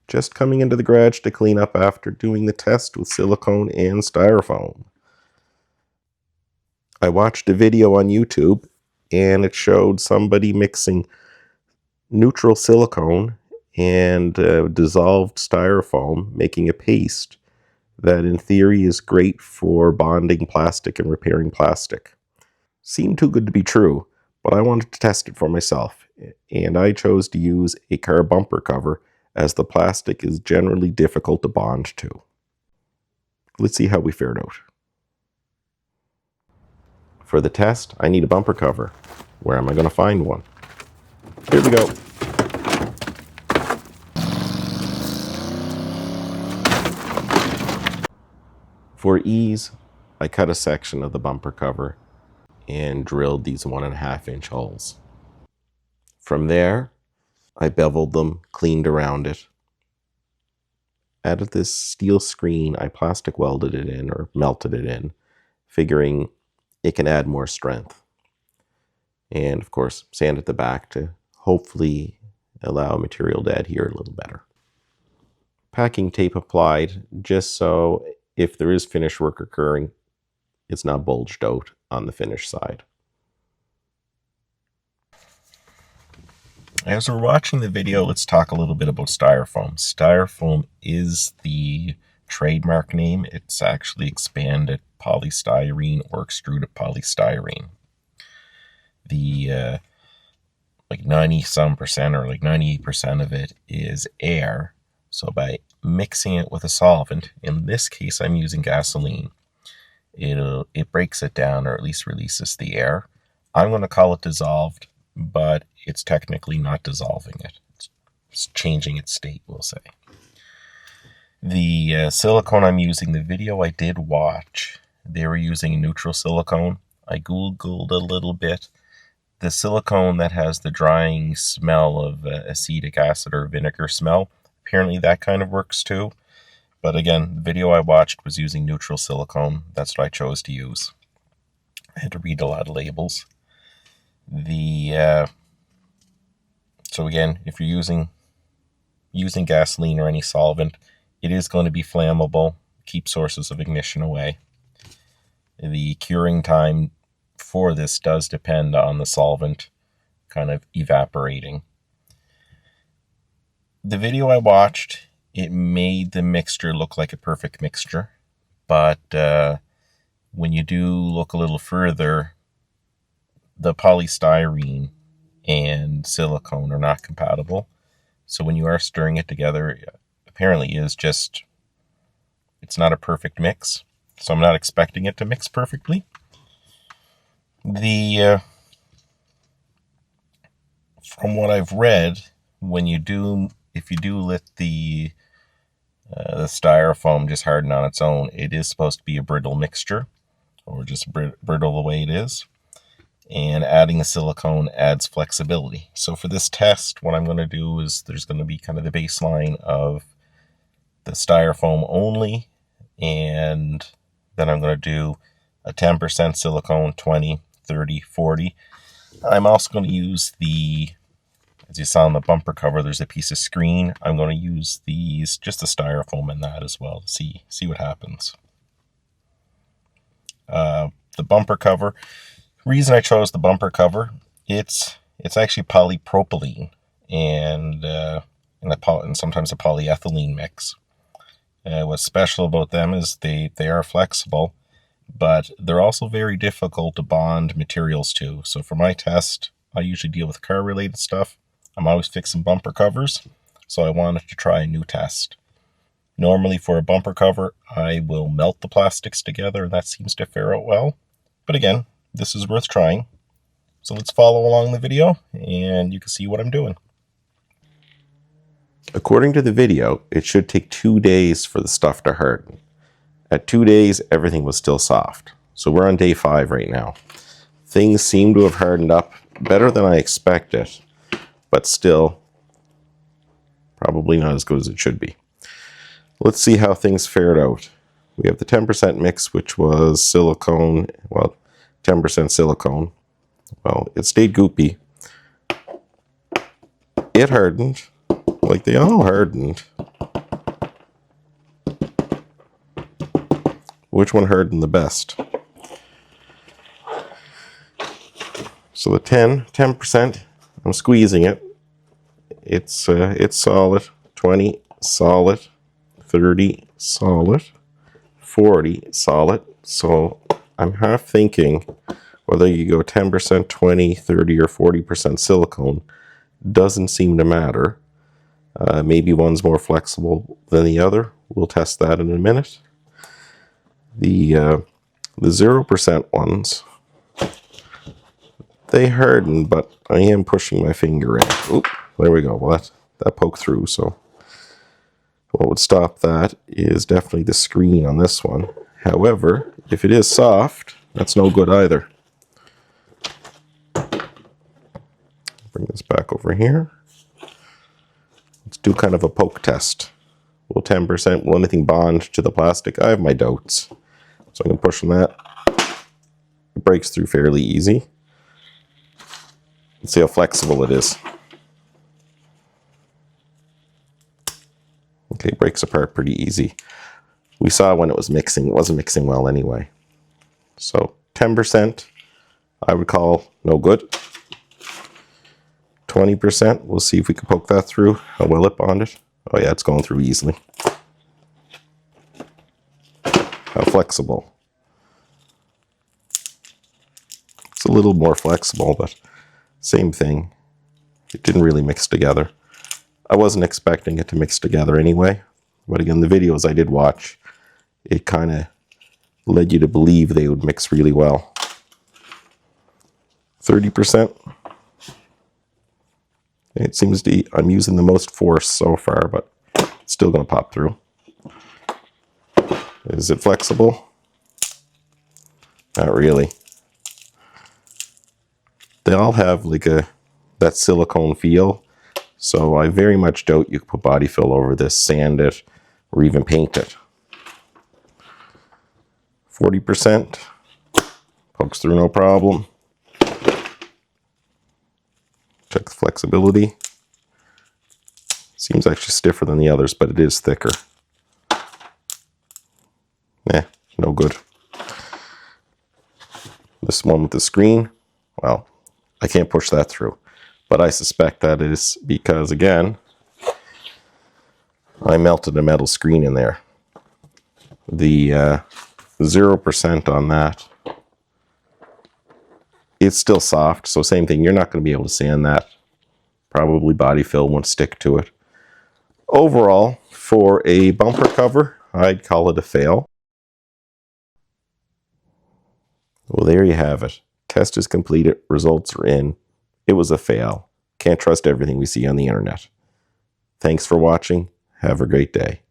Just coming into the garage to clean up after doing the test with silicone and styrofoam. I watched a video on YouTube and it showed somebody mixing neutral silicone and dissolved styrofoam, making a paste that in theory is great for bonding plastic and repairing plastic. Seemed too good to be true, but I wanted to test it for myself, and I chose to use a car bumper cover as the plastic is generally difficult to bond to. Let's see how we fared out. For the test, I need a bumper cover. Where am I going to find one? Here we go. For ease, I cut a section of the bumper cover and drilled these 1.5-inch holes. From there, I beveled them, cleaned around it. Added this steel screen, I plastic welded it in or melted it in, figuring it can add more strength. And of course, sanded the back to hopefully allow material to adhere a little better. Packing tape applied just so if there is finish work occurring, it's not bulged out on the finish side. As we're watching the video, let's talk a little bit about Styrofoam. Styrofoam is the trademark name. It's actually expanded polystyrene or extruded polystyrene. The like 90-some% or like 98% of it is air. So by mixing it with a solvent, in this case I'm using gasoline, it breaks it down or at least releases the air. I'm going to call it dissolved, but it's technically not dissolving it. It's changing its state, we'll say. The silicone I'm using, the video I did watch, they were using neutral silicone. I Googled a little bit. The silicone that has the drying smell of acetic acid or vinegar smell, apparently that kind of works too. But again, the video I watched was using neutral silicone. That's what I chose to use. I had to read a lot of labels. So again, if you're using gasoline or any solvent, it is going to be flammable, keep sources of ignition away. The curing time for this does depend on the solvent kind of evaporating. The video I watched, it made the mixture look like a perfect mixture, but when you do look a little further, the polystyrene and silicone are not compatible. So when you are stirring it together, apparently it's not a perfect mix. So I'm not expecting it to mix perfectly. From what I've read, if you do let the styrofoam just harden on its own, it is supposed to be a brittle mixture, or just brittle the way it is. And adding the silicone adds flexibility. So for this test, what I'm going to do is there's going to be kind of the baseline of the styrofoam only, and then I'm going to do a 10% silicone, 20, 30, 40. I'm also going to use as you saw on the bumper cover, there's a piece of screen. I'm going to use just the styrofoam in that as well to see what happens. The bumper cover. Reason I chose the bumper cover, it's actually polypropylene and sometimes a polyethylene mix. What's special about them is they are flexible, but they're also very difficult to bond materials to. So for my test, I usually deal with car related stuff. I'm always fixing bumper covers, so I wanted to try a new test. Normally for a bumper cover, I will melt the plastics together, and that seems to fare out well. But again, this is worth trying. So let's follow along the video and you can see what I'm doing. According to the video, it should take 2 days for the stuff to harden. At 2 days, everything was still soft. So we're on day 5 right now. Things seem to have hardened up better than I expected, but still probably not as good as it should be. Let's see how things fared out. We have the 10% mix, which was silicone, 10% silicone. Well, it stayed goopy. It hardened, like they all hardened. which one hardened the best. So the 10%, I'm squeezing it. It's solid. 20 solid, 30 solid, 40 solid. So I'm half thinking whether you go 10%, 20, 30, or 40% silicone doesn't seem to matter. Maybe one's more flexible than the other. We'll test that in a minute. The 0% ones, they harden, but I am pushing my finger in. Oop, there we go. Well, that poked through, so what would stop that is definitely the screen on this one. However, if it is soft, that's no good either. Bring this back over here. Let's do kind of a poke test. Will 10%, will anything bond to the plastic? I have my doubts. So I'm going to push on that. It breaks through fairly easy. Let's see how flexible it is. Okay, it breaks apart pretty easy. We saw when it was mixing, it wasn't mixing well anyway. So 10% I would call no good. 20%, we'll see if we can poke that through. How well it bonded. Oh yeah, it's going through easily. How flexible. It's a little more flexible, but same thing. It didn't really mix together. I wasn't expecting it to mix together anyway. But again, the videos I did watch, it kind of led you to believe they would mix really well. 30%. It seems to be, I'm using the most force so far, but it's still going to pop through. Is it flexible? Not really. They all have like that silicone feel, so I very much doubt you could put body fill over this, sand it, or even paint it. 40%, pokes through no problem. Check the flexibility. Seems actually stiffer than the others, but it is thicker. No good. This one with the screen, well, I can't push that through. But I suspect that is because, again, I melted a metal screen in there. The 0% on that, it's still soft, so same thing. You're not going to be able to sand that. Probably body fill won't stick to it. Overall, for a bumper cover, I'd call it a fail. Well, there you have it. Test is completed. Results are in. It was a fail. Can't trust everything we see on the internet. Thanks for watching. Have a great day.